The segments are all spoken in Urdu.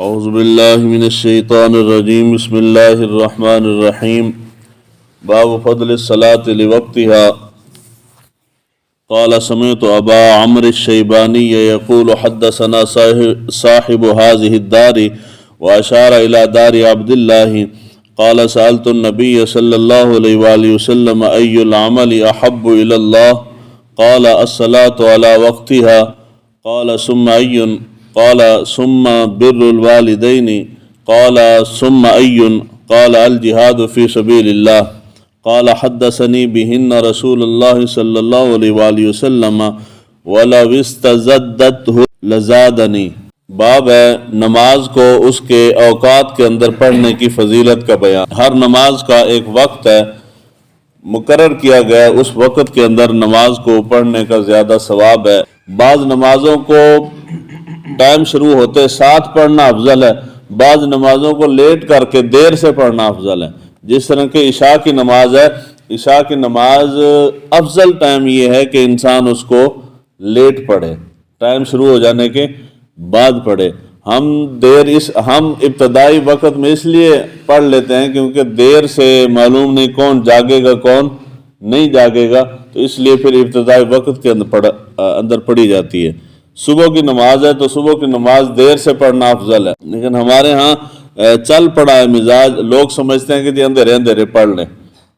اعوذ باللہ من الشیطان الرجیم بسم اللہ الرحمن الرحیم باب فضل الصلاة لوقتها قال سمعت ابا عمرو الشیبانی یقول حدثنا صاحب هذه الدار واشار الى دار عبد الله قال سألت النبي صلى الله عليه وآله وسلم أي العمل أحب إلى الله قال الصلاة على وقتها قال ثم أي قال ثم بر الوالدين قال ثم أي قال الجهاد في سبيل الله قال حدثني بهن رسول الله صلى الله عليه وآله وسلم ولو استزدته لزادني۔ باب ہے نماز کو اس کے اوقات کے اندر پڑھنے کی فضیلت کا بیان۔ ہر نماز کا ایک وقت ہے مقرر کیا گیا، اس وقت کے اندر نماز کو پڑھنے کا زیادہ ثواب ہے۔ بعض نمازوں کو ٹائم شروع ہوتے ساتھ پڑھنا افضل ہے، بعض نمازوں کو لیٹ کر کے دیر سے پڑھنا افضل ہے۔ جس طرح کہ عشاء کی نماز ہے، عشاء کی نماز افضل ٹائم یہ ہے کہ انسان اس کو لیٹ پڑھے، ٹائم شروع ہو جانے کے بعد پڑھے۔ ہم ابتدائی وقت میں اس لیے پڑھ لیتے ہیں کیونکہ دیر سے معلوم نہیں کون جاگے گا کون نہیں جاگے گا، تو اس لیے پھر ابتدائی وقت کے اندر پڑھی جاتی ہے۔ صبح کی نماز ہے تو صبح کی نماز دیر سے پڑھنا افضل ہے، لیکن ہمارے ہاں چل پڑا ہے مزاج، لوگ سمجھتے ہیں کہ جی اندھیرے اندھیرے پڑھ لیں۔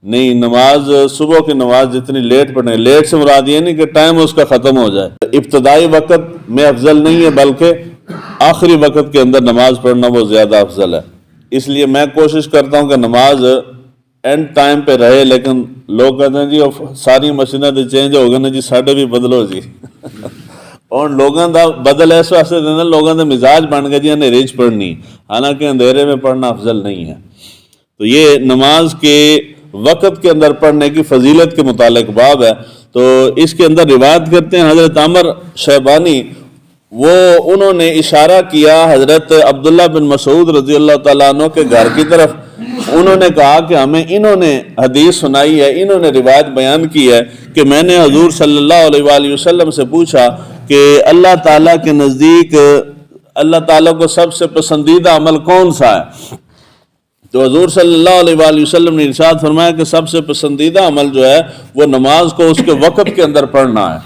نہیں، نماز صبح کی نماز جتنی لیٹ پڑھیں، لیٹ سے مراد یہ نہیں کہ ٹائم اس کا ختم ہو جائے، ابتدائی وقت میں افضل نہیں ہے بلکہ آخری وقت کے اندر نماز پڑھنا وہ زیادہ افضل ہے۔ اس لیے میں کوشش کرتا ہوں کہ نماز اینڈ ٹائم پہ رہے، لیکن لوگ کہتے ہیں جی ساری مشینیں تو چینج ہو گئے نا جی، ساڈے بھی بدلو جی اور لوگوں دا بدل اس واسطے دینا، لوگوں دا مزاج بن گیا جی اندھیرے چ پڑھنی، حالانکہ اندھیرے میں پڑھنا افضل نہیں ہے۔ تو یہ نماز کے وقت کے اندر پڑھنے کی فضیلت کے متعلق باب ہے۔ تو اس کے اندر روایت کرتے ہیں حضرت عمر شیبانی، انہوں نے اشارہ کیا حضرت عبداللہ بن مسعود رضی اللہ تعالیٰ عنہ کے گھر کی طرف۔ انہوں نے کہا کہ ہمیں انہوں نے حدیث سنائی ہے، انہوں نے روایت بیان کی ہے کہ میں نے حضور صلی اللہ علیہ وآلہ وسلم سے پوچھا کہ اللہ تعالیٰ کے نزدیک اللہ تعالیٰ کو سب سے پسندیدہ عمل کون سا ہے؟ تو حضور صلی اللہ علیہ وآلہ وسلم نے ارشاد فرمایا کہ سب سے پسندیدہ عمل جو ہے وہ نماز کو اس کے وقت کے اندر پڑھنا ہے۔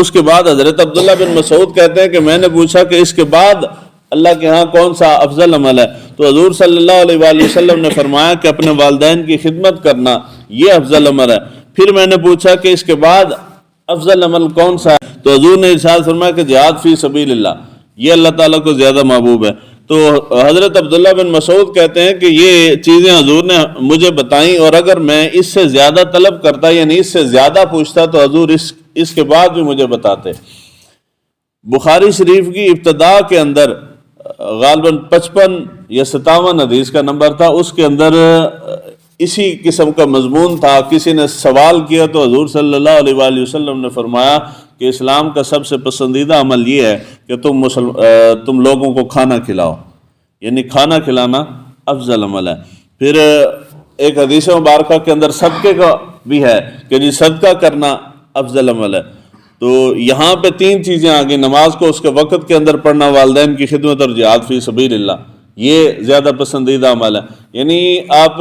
اس کے بعد حضرت عبداللہ بن مسعود کہتے ہیں کہ میں نے پوچھا کہ اس کے بعد اللہ کے ہاں کون سا افضل عمل ہے؟ تو حضور صلی اللہ علیہ وآلہ وسلم نے فرمایا کہ اپنے والدین کی خدمت کرنا یہ افضل عمل ہے۔ پھر میں نے پوچھا کہ اس کے بعد افضل عمل کون سا ہے؟ تو حضور نے ارشاد فرمایا کہ جہاد فی سبیل اللہ، یہ اللہ تعالیٰ کو زیادہ محبوب ہے۔ تو حضرت عبداللہ بن مسعود کہتے ہیں کہ یہ چیزیں حضور نے مجھے بتائیں، اور اگر میں اس سے زیادہ طلب کرتا یعنی اس سے زیادہ پوچھتا تو حضور اس کے بعد بھی مجھے بتاتے۔ بخاری شریف کی ابتدا کے اندر غالباً 55 یا 57 حدیث کا نمبر تھا، اس کے اندر اسی قسم کا مضمون تھا۔ کسی نے سوال کیا تو حضور صلی اللہ علیہ وآلہ وسلم نے فرمایا کہ اسلام کا سب سے پسندیدہ عمل یہ ہے کہ تم لوگوں کو کھانا کھلاؤ، یعنی کھانا کھلانا افضل عمل ہے۔ پھر ایک حدیث مبارکہ کے اندر صدقے کا بھی ہے کہ جی صدقہ کرنا افضل عمل ہے۔ تو یہاں پہ 3 چیزیں آگئی، نماز کو اس کے وقت کے اندر پڑھنا، والدین کی خدمت، اور جہاد فی سبیل اللہ، یہ زیادہ پسندیدہ عمل ہے۔ یعنی آپ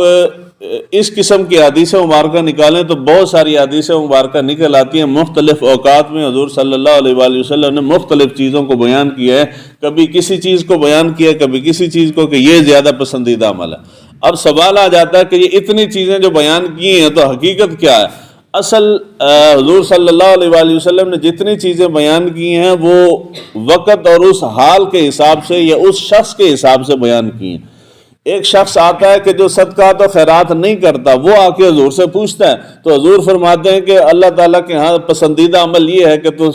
اس قسم کی حدیث مبارکہ نکالیں تو بہت ساری حدیث مبارکہ نکل آتی ہیں۔ مختلف اوقات میں حضور صلی اللہ علیہ وآلہ وسلم نے مختلف چیزوں کو بیان کیا ہے، کبھی کسی چیز کو بیان کیا، کبھی کسی چیز کو، کہ یہ زیادہ پسندیدہ عمل ہے۔ اب سوال آ جاتا ہے کہ یہ اتنی چیزیں جو بیان کی ہیں تو حقیقت کیا ہے؟ اصل حضور صلی اللہ علیہ وآلہ وسلم نے جتنی چیزیں بیان کی ہیں وہ وقت اور اس حال کے حساب سے یا اس شخص کے حساب سے بیان کی ہیں۔ ایک شخص آتا ہے کہ جو صدقات و خیرات نہیں کرتا، وہ آ کے حضور سے پوچھتا ہے تو حضور فرماتے ہیں کہ اللہ تعالیٰ کے ہاں پسندیدہ عمل یہ ہے کہ تو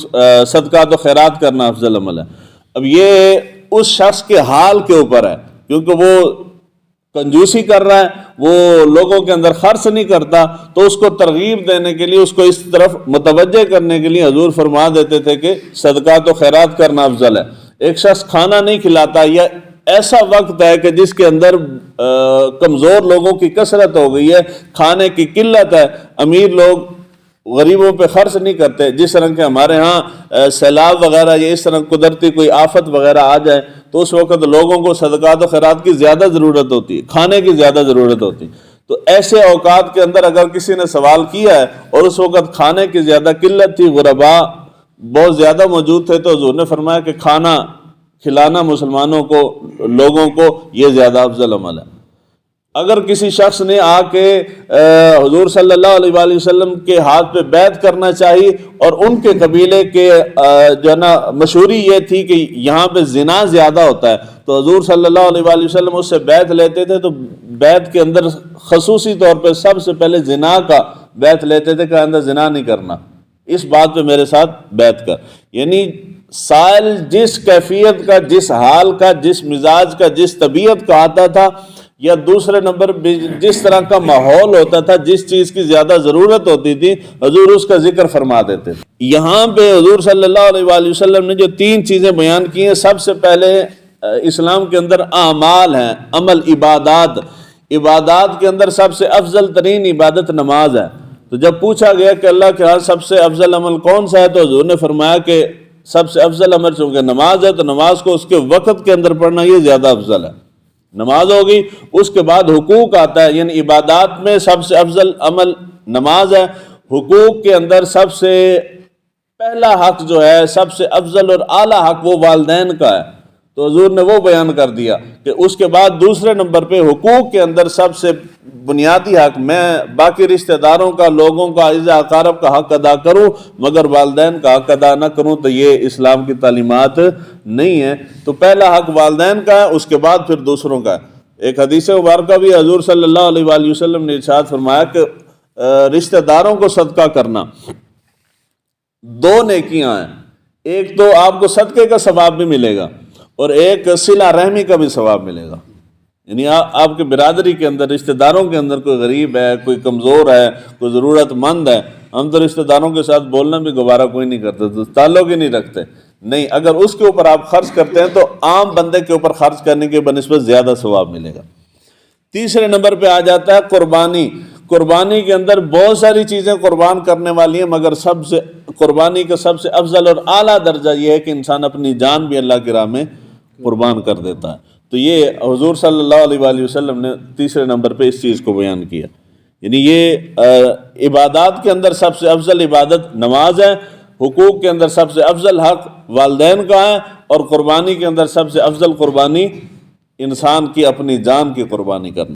صدقات و خیرات کرنا افضل عمل ہے۔ اب یہ اس شخص کے حال کے اوپر ہے، کیونکہ وہ کنجوسی کر رہا ہے، وہ لوگوں کے اندر خرچ نہیں کرتا، تو اس کو ترغیب دینے کے لیے، اس کو اس طرف متوجہ کرنے کے لیے حضور فرما دیتے تھے کہ صدقات و خیرات کرنا افضل ہے۔ ایک شخص کھانا نہیں کھلاتا، یا ایسا وقت ہے کہ جس کے اندر کمزور لوگوں کی کثرت ہو گئی ہے، کھانے کی قلت ہے، امیر لوگ غریبوں پہ خرچ نہیں کرتے. جس طرح کہ ہمارے ہاں سیلاب وغیرہ یا اس طرح قدرتی کوئی آفت وغیرہ آ جائے تو اس وقت لوگوں کو صدقات و خیرات کی زیادہ ضرورت ہوتی ہے، کھانے کی زیادہ ضرورت ہوتی ہے. تو ایسے اوقات کے اندر اگر کسی نے سوال کیا ہے اور اس وقت کھانے کی زیادہ قلت تھی، غربا بہت زیادہ موجود تھے، تو حضور نے فرمایا کہ کھانا کھلانا مسلمانوں کو، لوگوں کو، یہ زیادہ افضل عمل ہے. اگر کسی شخص نے آ کے حضور صلی اللہ علیہ وآلہ وسلم کے ہاتھ پہ بیعت کرنا چاہی، اور ان کے قبیلے کے جو ہے نا مشہوری یہ تھی کہ یہاں پہ زنا زیادہ ہوتا ہے، تو حضور صلی اللہ علیہ وآلہ وسلم اس سے بیعت لیتے تھے. تو بیعت کے اندر خصوصی طور پہ سب سے پہلے زنا کا بیعت لیتے تھے کہ اندر زنا نہیں کرنا، اس بات پہ میرے ساتھ بیعت کر. یعنی سائل جس کیفیت کا، جس حال کا، جس مزاج کا، جس طبیعت کا آتا تھا، یا دوسرے نمبر جس طرح کا ماحول ہوتا تھا، جس چیز کی زیادہ ضرورت ہوتی تھی، حضور اس کا ذکر فرما دیتے تھے. یہاں پہ حضور صلی اللہ علیہ وآلہ وسلم نے جو 3 چیزیں بیان کی ہیں، سب سے پہلے اسلام کے اندر اعمال ہیں، عمل، عبادات. عبادات کے اندر سب سے افضل ترین عبادت نماز ہے. تو جب پوچھا گیا کہ اللہ کے ہاں سب سے افضل عمل کون سا ہے، تو حضور نے فرمایا کہ سب سے افضل عمل چونکہ نماز ہے، تو نماز کو اس کے وقت کے اندر پڑھنا یہ زیادہ افضل ہے. نماز ہوگی، اس کے بعد حقوق آتا ہے. یعنی عبادات میں سب سے افضل عمل نماز ہے. حقوق کے اندر سب سے پہلا حق جو ہے، سب سے افضل اور اعلیٰ حق وہ والدین کا ہے. تو حضور نے وہ بیان کر دیا کہ اس کے بعد دوسرے نمبر پہ حقوق کے اندر سب سے بنیادی حق، میں باقی رشتہ داروں کا، لوگوں کا، اعزا اقارب کا حق ادا کروں مگر والدین کا حق ادا نہ کروں، تو یہ اسلام کی تعلیمات نہیں ہے. تو پہلا حق والدین کا ہے، اس کے بعد پھر دوسروں کا ہے. ایک حدیث مبارکہ بھی حضور صلی اللہ علیہ وآلہ وسلم نے ارشاد فرمایا کہ رشتہ داروں کو صدقہ کرنا 2 نیکیاں ہیں. ایک تو آپ کو صدقے کا ثواب بھی ملے گا، اور ایک صلہ رحمی کا بھی ثواب ملے گا. یعنی آپ کے برادری کے اندر، رشتہ داروں کے اندر کوئی غریب ہے، کوئی کمزور ہے، کوئی ضرورت مند ہے، ہم تو رشتہ داروں کے ساتھ بولنا بھی گوارا کوئی نہیں کرتے، تو تعلق ہی نہیں رکھتے. نہیں، اگر اس کے اوپر آپ خرچ کرتے ہیں تو عام بندے کے اوپر خرچ کرنے کے بنسبت زیادہ ثواب ملے گا. تیسرے نمبر پہ آ جاتا ہے قربانی. قربانی کے اندر بہت ساری چیزیں قربان کرنے والی ہیں، مگر سب سے قربانی کا سب سے افضل اور اعلیٰ درجہ یہ ہے کہ انسان اپنی جان بھی اللہ کی راہ میں قربان کر دیتا ہے. تو یہ حضور صلی اللہ علیہ وآلہ وسلم نے تیسرے نمبر پہ اس چیز کو بیان کیا. یعنی یہ عبادات کے اندر سب سے افضل عبادت نماز ہے، حقوق کے اندر سب سے افضل حق والدین کا ہے، اور قربانی کے اندر سب سے افضل قربانی انسان کی اپنی جان کی قربانی کرنا.